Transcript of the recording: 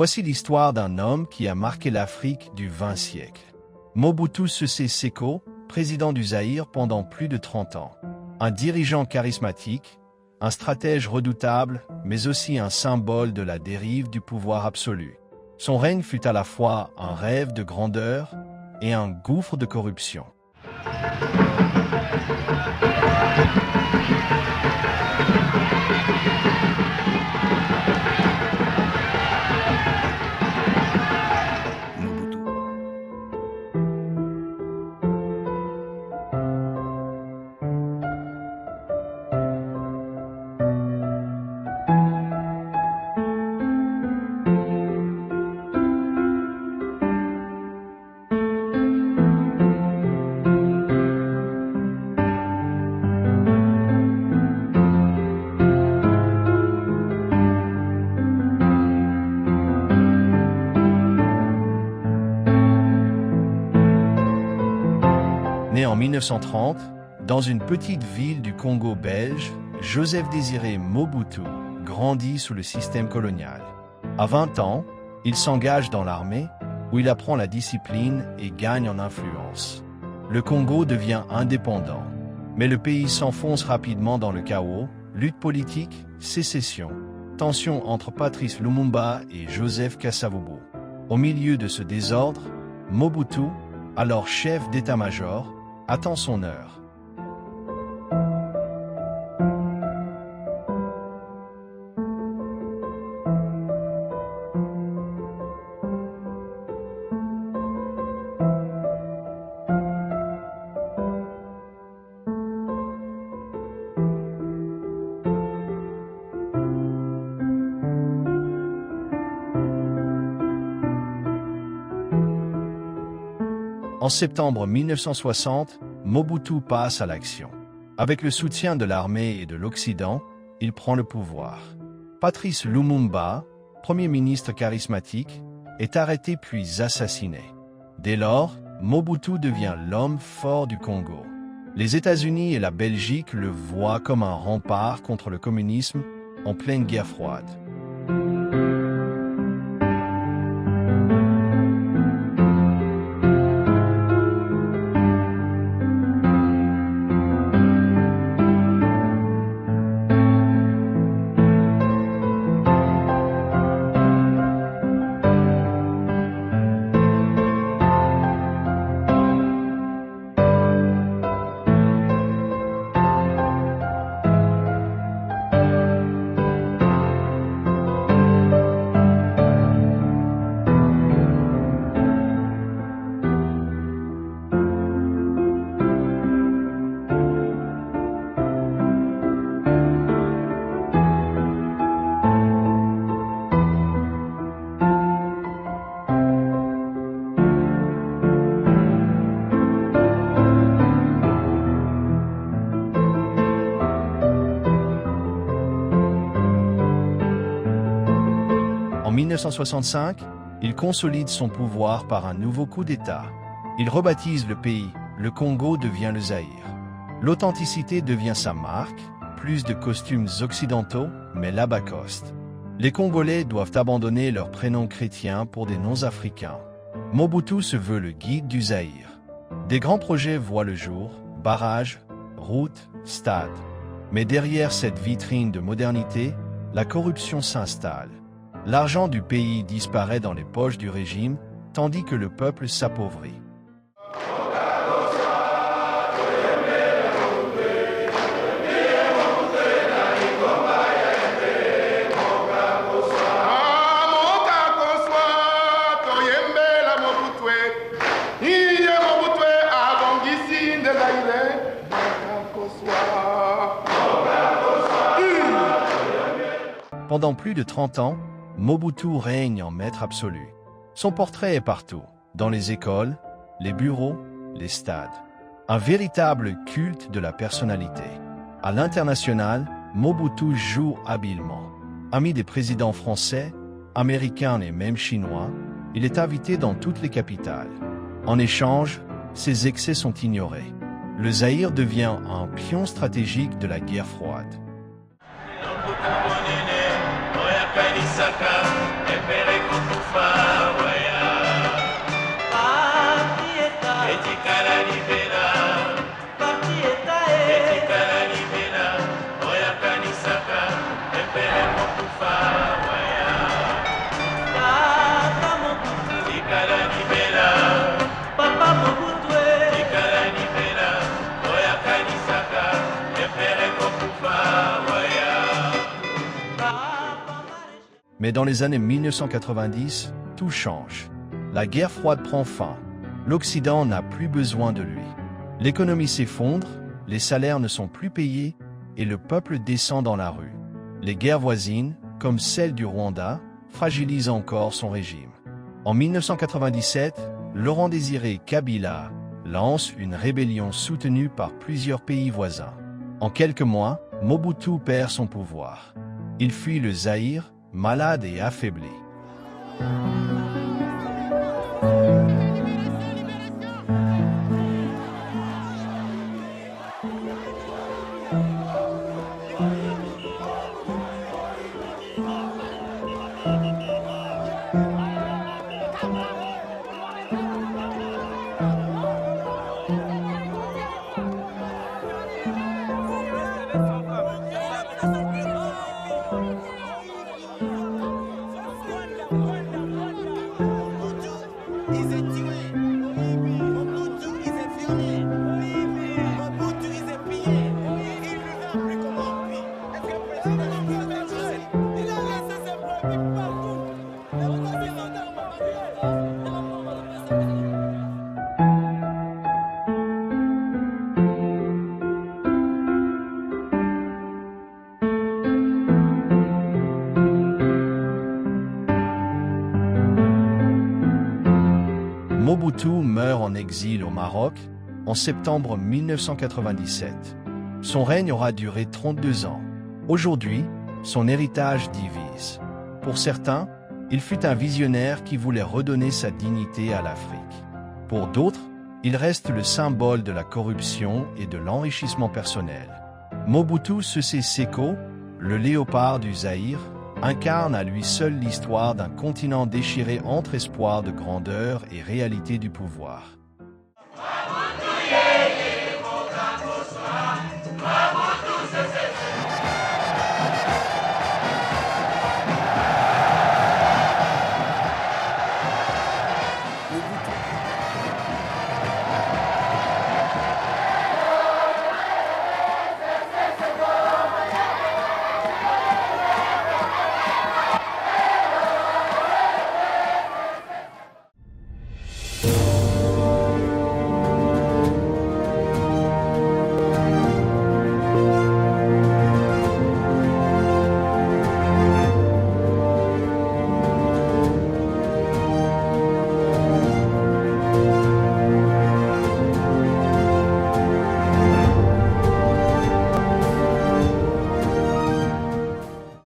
Voici l'histoire d'un homme qui a marqué l'Afrique du XXe siècle. Mobutu Sese Seko, président du Zaïre pendant plus de 30 ans. Un dirigeant charismatique, un stratège redoutable, mais aussi un symbole de la dérive du pouvoir absolu. Son règne fut à la fois un rêve de grandeur et un gouffre de corruption. Né en 1930, dans une petite ville du Congo belge, Joseph-Désiré Mobutu grandit sous le système colonial. À 20 ans, il s'engage dans l'armée, où il apprend la discipline et gagne en influence. Le Congo devient indépendant, mais le pays s'enfonce rapidement dans le chaos, lutte politique, sécession, tension entre Patrice Lumumba et Joseph Kasavubu. Au milieu de ce désordre, Mobutu, alors chef d'état-major, attend son heure. En septembre 1960, Mobutu passe à l'action. Avec le soutien de l'armée et de l'Occident, il prend le pouvoir. Patrice Lumumba, premier ministre charismatique, est arrêté puis assassiné. Dès lors, Mobutu devient l'homme fort du Congo. Les États-Unis et la Belgique le voient comme un rempart contre le communisme en pleine guerre froide. En 1965, il consolide son pouvoir par un nouveau coup d'État. Il rebaptise le pays, le Congo devient le Zaïre. L'authenticité devient sa marque, plus de costumes occidentaux, mais Labacoste. Les Congolais doivent abandonner leurs prénoms chrétiens pour des noms africains. Mobutu se veut le guide du Zaïre. Des grands projets voient le jour, barrages, routes, stades. Mais derrière cette vitrine de modernité, la corruption s'installe. L'argent du pays disparaît dans les poches du régime, tandis que le peuple s'appauvrit. Pendant plus de 30 ans, Mobutu règne en maître absolu. Son portrait est partout, dans les écoles, les bureaux, les stades. Un véritable culte de la personnalité. À l'international, Mobutu joue habilement. Ami des présidents français, américains et même chinois, il est invité dans toutes les capitales. En échange, ses excès sont ignorés. Le Zaïre devient un pion stratégique de la guerre froide. Mais dans les années 1990, tout change. La guerre froide prend fin. L'Occident n'a plus besoin de lui. L'économie s'effondre, les salaires ne sont plus payés et le peuple descend dans la rue. Les guerres voisines, comme celle du Rwanda, fragilisent encore son régime. En 1997, Laurent Désiré Kabila lance une rébellion soutenue par plusieurs pays voisins. En quelques mois, Mobutu perd son pouvoir. Il fuit le Zaïre, malade et affaibli. Mobutu meurt en exil au Maroc en septembre 1997. Son règne aura duré 32 ans. Aujourd'hui, son héritage divise. Pour certains, il fut un visionnaire qui voulait redonner sa dignité à l'Afrique. Pour d'autres, il reste le symbole de la corruption et de l'enrichissement personnel. Mobutu Sese Seko, le léopard du Zaïre, incarne à lui seul l'histoire d'un continent déchiré entre espoir de grandeur et réalité du pouvoir.